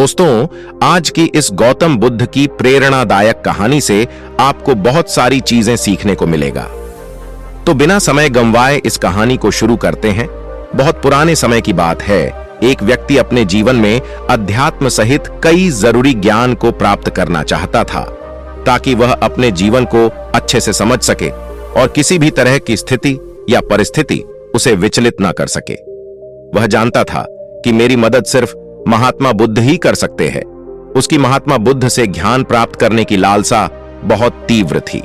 दोस्तों, आज की इस गौतम बुद्ध की प्रेरणादायक कहानी से आपको बहुत सारी चीजें सीखने को मिलेगा। तो बिना समय गंवाए इस कहानी को शुरू करते हैं। बहुत पुराने समय की बात है। एक व्यक्ति अपने जीवन में अध्यात्म सहित कई जरूरी ज्ञान को प्राप्त करना चाहता था, ताकि वह अपने जीवन को अच्छे से समझ सके और किसी भी तरह की स्थिति या परिस्थिति उसे विचलित ना कर सके। वह जानता था कि मेरी मदद सिर्फ महात्मा बुद्ध ही कर सकते हैं। उसकी महात्मा बुद्ध से ज्ञान प्राप्त करने की लालसा बहुत तीव्र थी।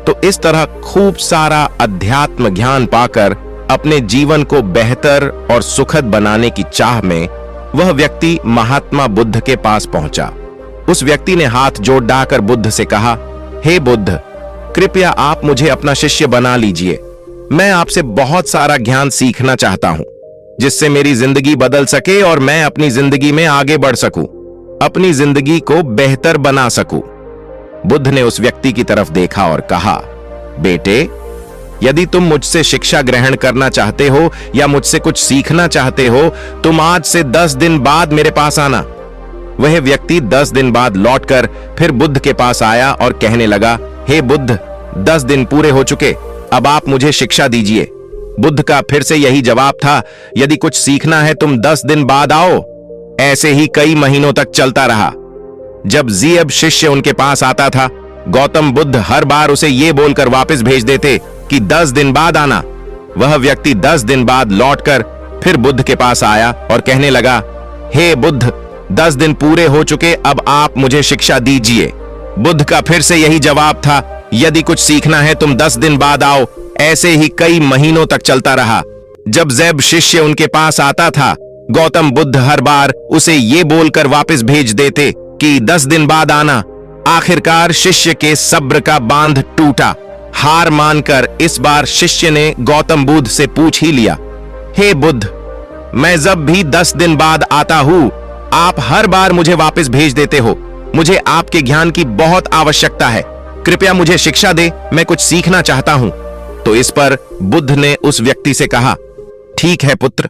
तो इस तरह खूब सारा अध्यात्म ज्ञान पाकर अपने जीवन को बेहतर और सुखद बनाने की चाह में वह व्यक्ति महात्मा बुद्ध के पास पहुंचा। उस व्यक्ति ने हाथ जोड़ डाकर बुद्ध से कहा, हे बुद्ध, कृपया आप मुझे अपना शिष्य बना लीजिए। मैं आपसे बहुत सारा ज्ञान सीखना चाहता हूं, जिससे मेरी जिंदगी बदल सके और मैं अपनी जिंदगी में आगे बढ़ सकूं, अपनी जिंदगी को बेहतर बना सकूं। बुद्ध ने उस व्यक्ति की तरफ देखा और कहा, बेटे, यदि तुम मुझसे शिक्षा ग्रहण करना चाहते हो या मुझसे कुछ सीखना चाहते हो, तुम आज से 10 दिन बाद मेरे पास आना। वह व्यक्ति 10 दिन बाद लौटकर फिर बुद्ध के पास आया और कहने लगा, हे बुद्ध, 10 दिन पूरे हो चुके, अब आप मुझे शिक्षा दीजिए। बुद्ध का फिर से यही जवाब था, यदि कुछ सीखना है तुम 10 दिन बाद आओ। ऐसे ही कई महीनों तक चलता रहा। जब ज़ियब शिष्य उनके पास आता था, गौतम बुद्ध हर बार उसे ये बोलकर वापस भेज देते कि 10 दिन बाद आना। वह व्यक्ति 10 दिन बाद लौटकर फिर बुद्ध के पास आया और कहने लगा, हे बुद्ध, 10 दिन पूरे हो चुके, अब आप मुझे शिक्षा दीजिए। बुद्ध का फिर से यही जवाब था, यदि कुछ सीखना है तुम 10 दिन बाद आओ। ऐसे ही कई महीनों तक चलता रहा। जब ज़ैब शिष्य उनके पास आता था, गौतम बुद्ध हर बार उसे ये बोलकर वापस भेज देते कि 10 दिन बाद आना। आखिरकार शिष्य के सब्र का बांध टूटा। हार मानकर इस बार शिष्य ने गौतम बुद्ध से पूछ ही लिया, हे बुद्ध, मैं जब भी 10 दिन बाद आता हूं, आप हर बार मुझे वापस भेज देते हो। मुझे आपके ज्ञान की बहुत आवश्यकता है, कृपया मुझे शिक्षा दे, मैं कुछ सीखना चाहता हूं। तो इस पर बुद्ध ने उस व्यक्ति से कहा, ठीक है पुत्र,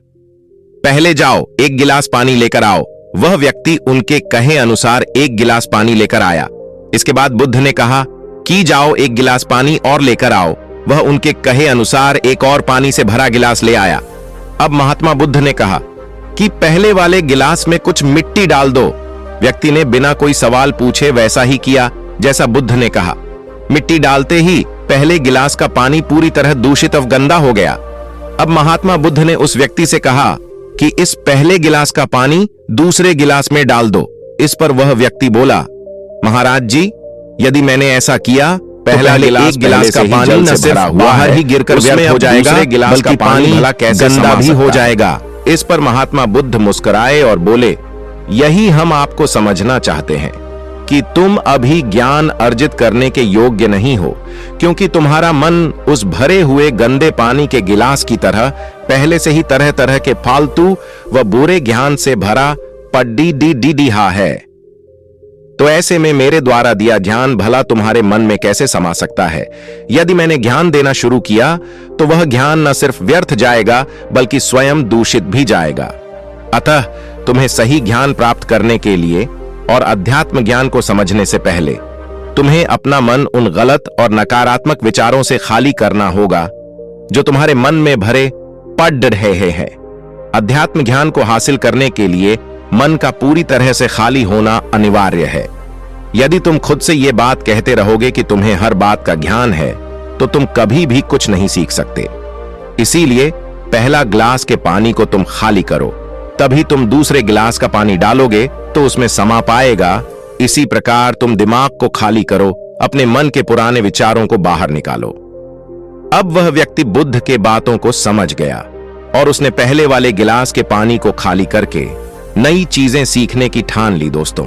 पहले जाओ एक गिलास पानी लेकर आओ। वह व्यक्ति उनके कहे अनुसार एक गिलास पानी लेकर आया। इसके बाद बुद्ध ने कहा कि जाओ एक गिलास पानी और लेकर आओ। वह उनके कहे अनुसार एक और पानी से भरा गिलास ले आया। अब महात्मा बुद्ध ने कहा कि पहले वाले गिलास में कुछ मिट्टी डाल दो। व्यक्ति ने बिना कोई सवाल पूछे वैसा ही किया जैसा बुद्ध ने कहा। मिट्टी डालते ही पहले गिलास का पानी पूरी तरह दूषित और गंदा हो गया। अब महात्मा बुद्ध ने उस व्यक्ति से कहा कि इस पहले गिलास का पानी दूसरे गिलास में डाल दो। इस पर वह व्यक्ति बोला, महाराज जी, यदि मैंने ऐसा किया, पहला गिलास का पानी न सिर्फ बाहर ही गिरकर व्यर्थ हो जाएगा, बल्कि पानी गंदा भी हो जाएगा। इस पर महात्मा बुद्ध मुस्कुराए और बोले, यही हम आपको समझना चाहते हैं कि तुम अभी ज्ञान अर्जित करने के योग्य नहीं हो, क्योंकि तुम्हारा मन उस भरे हुए गंदे पानी के गिलास की तरह पहले से ही तरह तरह के फालतू व बुरे ज्ञान से भरा पड्डी-डी-डी-डी-हा है। तो ऐसे में मेरे द्वारा दिया ज्ञान भला तुम्हारे मन में कैसे समा सकता है? यदि मैंने ज्ञान देना शुरू किया तो वह ज्ञान न सिर्फ व्यर्थ जाएगा, बल्कि स्वयं दूषित भी जाएगा। अतः तुम्हें सही ज्ञान प्राप्त करने के लिए और अध्यात्म ज्ञान को समझने से पहले तुम्हें अपना मन उन गलत और नकारात्मक विचारों से खाली करना होगा जो तुम्हारे मन में भरे पड़ रहे हैं। अध्यात्म ज्ञान को हासिल करने के लिए मन का पूरी तरह से खाली होना अनिवार्य है। यदि तुम खुद से यह बात कहते रहोगे कि तुम्हें हर बात का ज्ञान है, तो तुम कभी भी कुछ नहीं सीख सकते। इसीलिए पहला गिलास के पानी को तुम खाली करो, तभी तुम दूसरे गिलास का पानी डालोगे तो उसमें समा पाएगा। इसी प्रकार तुम दिमाग को खाली करो, अपने मन के पुराने विचारों को बाहर निकालो। अब वह व्यक्ति बुद्ध के बातों को समझ गया और उसने पहले वाले गिलास के पानी को खाली करके नई चीजें सीखने की ठान ली। दोस्तों,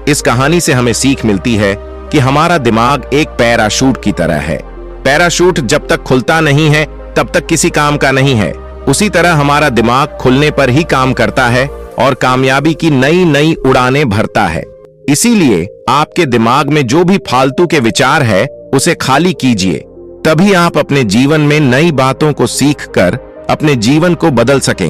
इस कहानी से हमें सीख मिलती है कि हमारा दिमाग एक पैराशूट की तरह है। पैराशूट जब तक खुलता नहीं है तब तक किसी काम का नहीं है। उसी तरह हमारा दिमाग खुलने पर ही काम करता है और कामयाबी की नई नई उड़ानें भरता है। इसीलिए आपके दिमाग में जो भी फालतू के विचार है उसे खाली कीजिए, तभी आप अपने जीवन में नई बातों को सीखकर अपने जीवन को बदल सकेंगे।